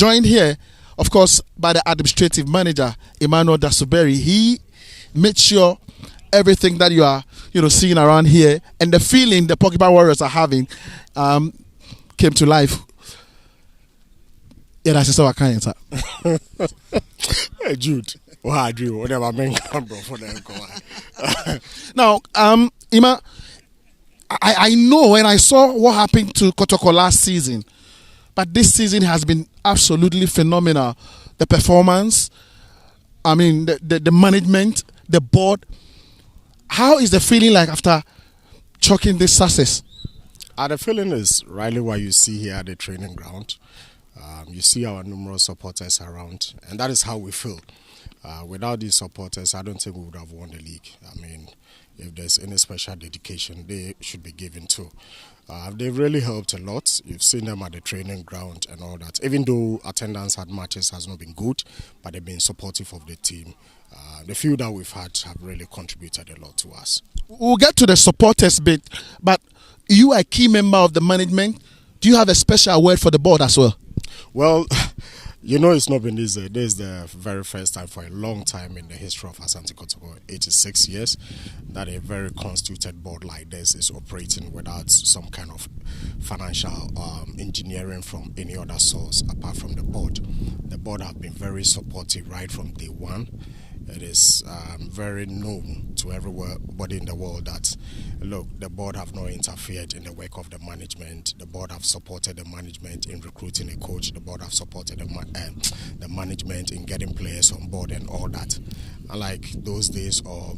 joined here, of course, by the administrative manager, Emmanuel Dasoberi. He made sure everything that you are, seeing around here and the feeling the Porcupine Warriors are having came to life. Yeah, that's what I can. Hey, Jude. Whatever men come for them. Now, Ima, I know when I saw what happened to Kotoko last season, but this season has been absolutely phenomenal. The performance, the management, the board. How is the feeling like after chalking this success? The feeling is really what you see here at the training ground. You see our numerous supporters around, and that is how we feel. Without these supporters, I don't think we would have won the league. If there's any special dedication, they should be given to. They've really helped a lot. You've seen them at the training ground and all that. Even though attendance at matches has not been good, but they've been supportive of the team. The few that we've had have really contributed a lot to us. We'll get to the supporters bit, but you are a key member of the management. Do you have a special word for the board as well? Well, it's not been easy. This is the very first time for a long time in the history of Asante Kotoko, 86 years, that a very constituted board like this is operating without some kind of financial engineering from any other source apart from the board. The board have been very supportive right from day one. It is very known to everybody in the world that, look, the board have not interfered in the work of the management. The board have supported the management in recruiting a coach. The board have supported the management in getting players on board and all that. Unlike those days, or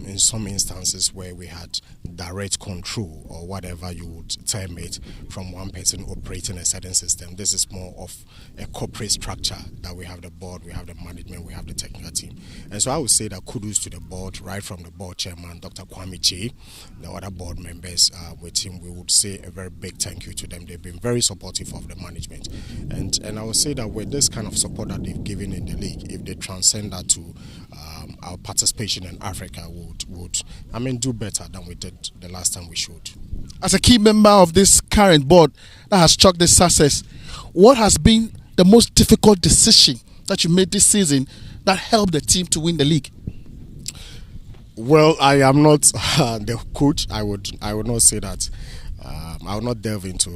in some instances where we had direct control or whatever you would term it from one person operating a certain system, this is more of a corporate structure that we have the board, we have the management, we have the technical team. And so I would say that kudos to the board, right from the board chairman, Dr. Kwame J, the other board members with him. We would say a very big thank you to them. They've been very supportive of the management. And I would say that with this kind of support that they've given in the league, if they transcend that to our participation in Africa, would do better than we did the last time we showed. As a key member of this current board that has chalked this success, what has been the most difficult decision that you made this season that helped the team to win the league? Well, I am not the coach. I would not say that. I will not delve into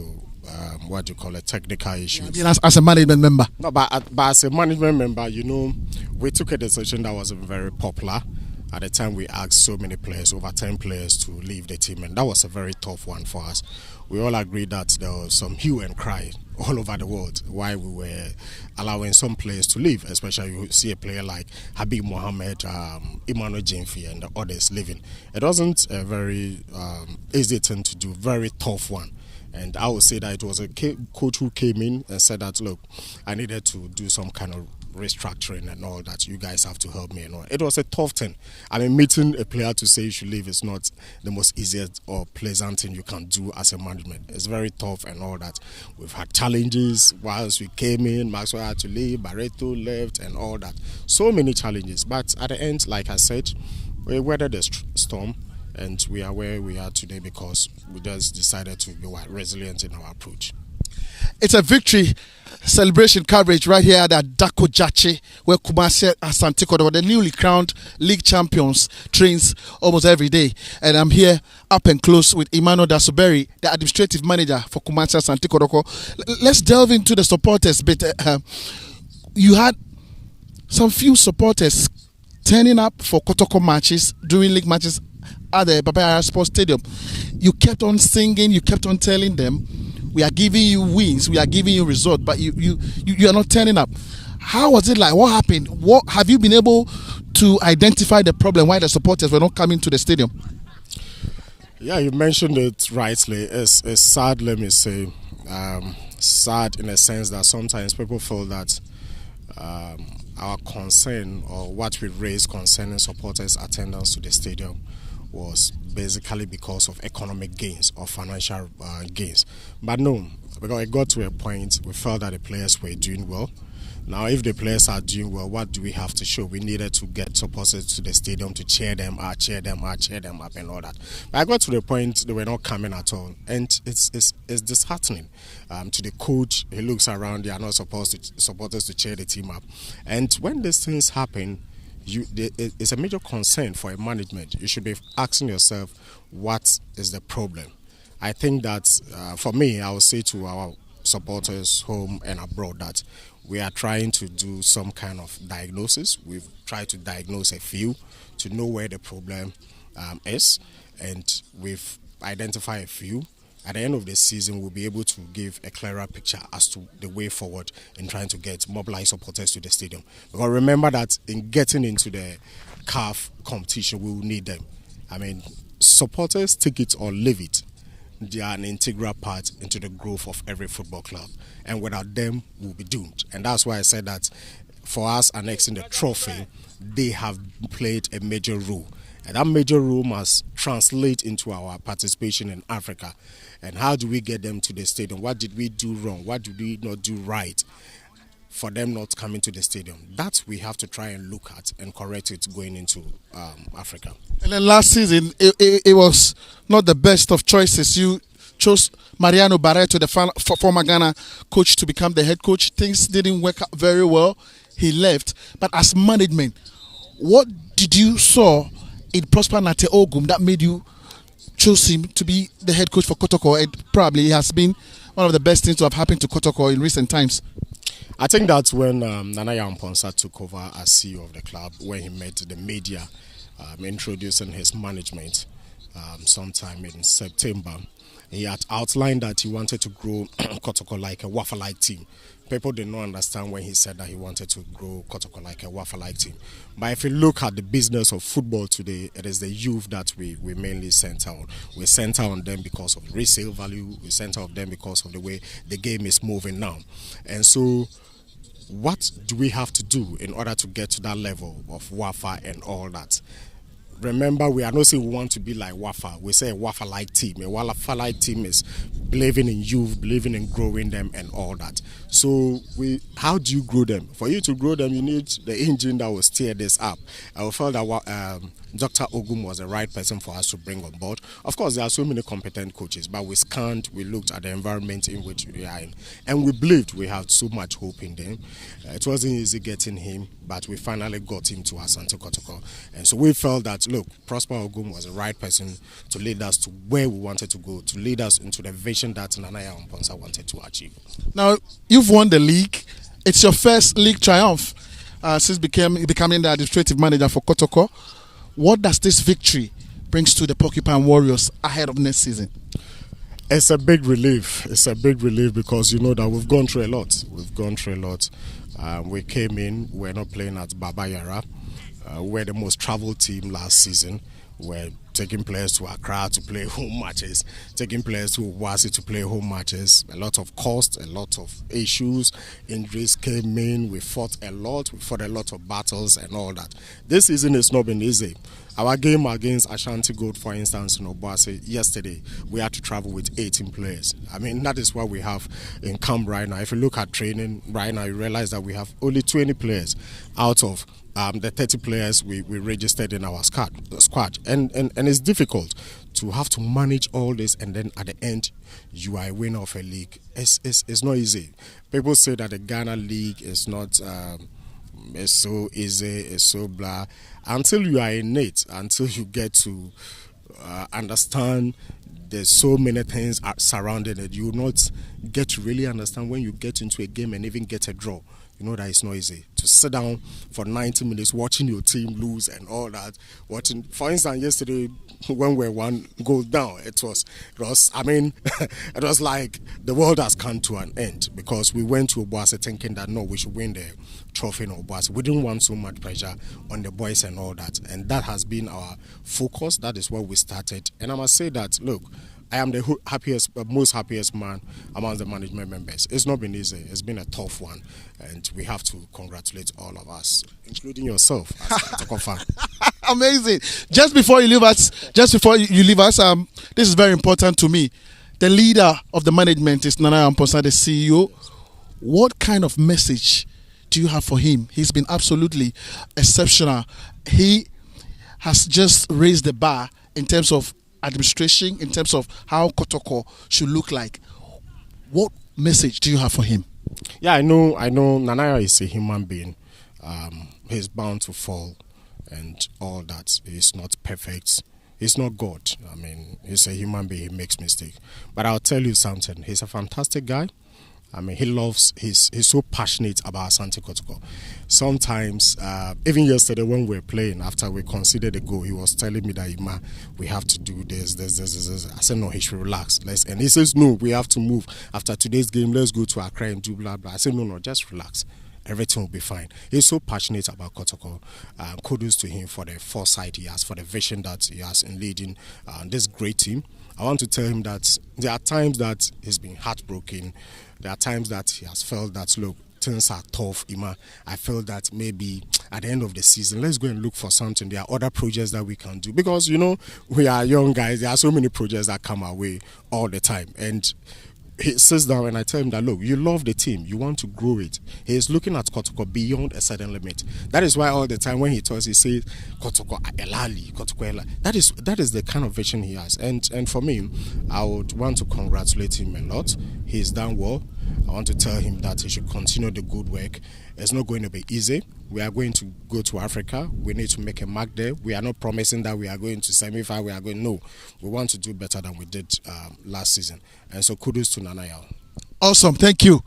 what you call technical issues. Yeah, as a management member. No, but as a management member, we took a decision that wasn't very popular. At the time, we asked so many players, over 10 players, to leave the team, and that was a very tough one for us. We all agreed that there was some hue and cry all over the world why we were allowing some players to leave, especially you see a player like Habib Mohammed, Emmanuel Newton and the others leaving. It wasn't a very easy thing to do, very tough one. And I would say that it was a coach who came in and said that, look, I needed to do some kind of restructuring and all that. You guys have to help me and all. It was a tough thing. Meeting a player to say you should leave is not the most easiest or pleasant thing you can do as a management. It's very tough and all that. We've had challenges whilst we came in. Maxwell had to leave, Barreto left and all that. So many challenges. But at the end, like I said, we weathered the storm. And we are where we are today because we just decided to be resilient in our approach. It's a victory celebration coverage right here at Dako Jache, where Kumasi Asante Kotoko, the newly crowned league champions, trains almost every day. And I'm here up and close with Emmanuel Dasoberi, the administrative manager for Kumasi Asante Kotoko. Let's delve into the supporters bit. You had some few supporters turning up for Kotoko matches, during league matches at the Babaya Sports Stadium. You kept on singing, you kept on telling them, we are giving you wins, we are giving you results, but you are not turning up. How was it like? What happened? What have you been able to identify the problem why the supporters were not coming to the stadium? Yeah, you mentioned it rightly. It's sad, let me say. Sad in a sense that sometimes people feel that our concern or what we raised concerning supporters' attendance to the stadium was basically because of economic gains or financial gains. But no, because it got to a point we felt that the players were doing well. Now, if the players are doing well, what do we have to show? We needed to get supporters to the stadium to cheer them up, and all that. But I got to the point they were not coming at all, and it's disheartening to the coach. He looks around; they are not supporters to cheer the team up. And when these things happen, it's a major concern for a management. You should be asking yourself, what is the problem? I think that for me, I would say to our supporters home and abroad that we are trying to do some kind of diagnosis. We've tried to diagnose a few to know where the problem is, and we've identified a few. At the end of the season, we'll be able to give a clearer picture as to the way forward in trying to get mobilized supporters to the stadium. Because remember that in getting into the CAF competition, we will need them. I mean, supporters, take it or leave it. They are an integral part into the growth of every football club, and without them, we'll be doomed. And that's why I said that for us annexing the trophy, they have played a major role, and that major role must translate into our participation in Africa. And how do we get them to the stadium? What did we do wrong? What did we not do right for them not coming to the stadium? That we have to try and look at and correct it going into Africa. And then last season, it was not the best of choices. You chose Mariano Barreto, the former Ghana coach, to become the head coach. Things didn't work out very well. He left. But as management, what did you saw in Prosper Nate Ogum that made you choose him to be the head coach for Kotoko? It probably has been one of the best things to have happened to Kotoko in recent times. I think that's when Nana Acheampong took over as CEO of the club, when he met the media introducing his management sometime in September. He had outlined that he wanted to grow Kotoko like a waffle-like team. People did not understand when he said that he wanted to grow Kotoko like a waffle-like team. But if you look at the business of football today, it is the youth that we mainly center on. We center on them because of resale value. We center on them because of the way the game is moving now. And so what do we have to do in order to get to that level of Wafa and all that? Remember, we are not saying we want to be like Wafa. We say a Wafa-like team. A Wafa-like team is believing in youth, believing in growing them and all that. So how do you grow them? For you to grow them, you need the engine that will steer this up. I felt that Dr. Ogum was the right person for us to bring on board. Of course, there are so many competent coaches, but we scanned, we looked at the environment in which we are in, and we believed we had so much hope in them. It wasn't easy getting him, but we finally got him to Asante Kotoko. And so we felt that, look, Prosper Ogum was the right person to lead us to where we wanted to go, to lead us into the vision that Nana Acheampong wanted to achieve. Now, you've won the league. It's your first league triumph since becoming the administrative manager for Kotoko. What does this victory brings to the Porcupine Warriors ahead of next season? It's a big relief. It's a big relief because you know that we've gone through a lot. We've gone through a lot. We came in, we're not playing at Baba Yara. We're the most traveled team last season. We're taking players to Accra to play home matches, taking players to Wasi to play home matches. A lot of cost, a lot of issues. Injuries came in. We fought a lot. We fought a lot of battles and all that. This season has not been easy. Our game against Ashanti Gold, for instance, in Obuasi, yesterday, we had to travel with 18 players. I mean, that is what we have in camp right now. If you look at training right now, you realize that we have only 20 players out of the 30 players we registered in our squad. And it's difficult to have to manage all this, and then at the end, you are a winner of a league. It's not easy. People say that the Ghana League is not... it's so easy, it's so blah. Until you are in it, until you get to understand there's so many things surrounding it, you will not get to really understand when you get into a game and even get a draw. You know that it's not easy to sit down for 90 minutes watching your team lose and all that. Watching, for instance, yesterday when we were 1 goal down, it was I mean, it was like the world has come to an end because we went to Obuasi thinking that no, we should win the trophy in Obuasi. We didn't want so much pressure on the boys and all that, and that has been our focus. That is where we started, and I must say that, look, I am the most happiest man among the management members. It's not been easy. It's been a tough one, and we have to congratulate all of us, including yourself as a Kotoko fan. Amazing. Just before you leave us, this is very important to me. The leader of the management is Nana Acheampong, the CEO. What kind of message do you have for him? He's been absolutely exceptional. He has just raised the bar in terms of administration, in terms of how Kotoko should look like. What message do you have for him? Yeah, I know. Nanaya is a human being. He's bound to fall and all that. He's not perfect. He's not God. I mean, he's a human being. He makes mistakes. But I'll tell you something. He's a fantastic guy. I mean, he's so passionate about Asante Kotoko. Sometimes, even yesterday when we were playing, after we conceded a goal, he was telling me that, Ima, we have to do this. I said, no, he should relax. And he says, no, we have to move. After today's game, let's go to Accra and do blah, blah. I said, no, just relax. Everything will be fine. He's so passionate about Kotoko. Kudos to him for the foresight he has, for the vision that he has in leading this great team. I want to tell him that there are times that he's been heartbroken. There are times that he has felt that, look, things are tough, Ima. I felt that maybe at the end of the season, let's go and look for something. There are other projects that we can do. Because, we are young guys. There are so many projects that come our way all the time. And he sits down and I tell him that, look, you love the team, you want to grow it. He is looking at Kotoko beyond a certain limit. That is why all the time when he talks, he says, Kotoko Elali, Kotoko Elali. That is the kind of vision he has. And for me, I would want to congratulate him a lot. He's done well. I want to tell him that he should continue the good work. It's not going to be easy. We are going to go to Africa. We need to make a mark there. We are not promising that we are going to semi-final. No. We want to do better than we did last season. And so kudos to Nanaya. Awesome. Thank you.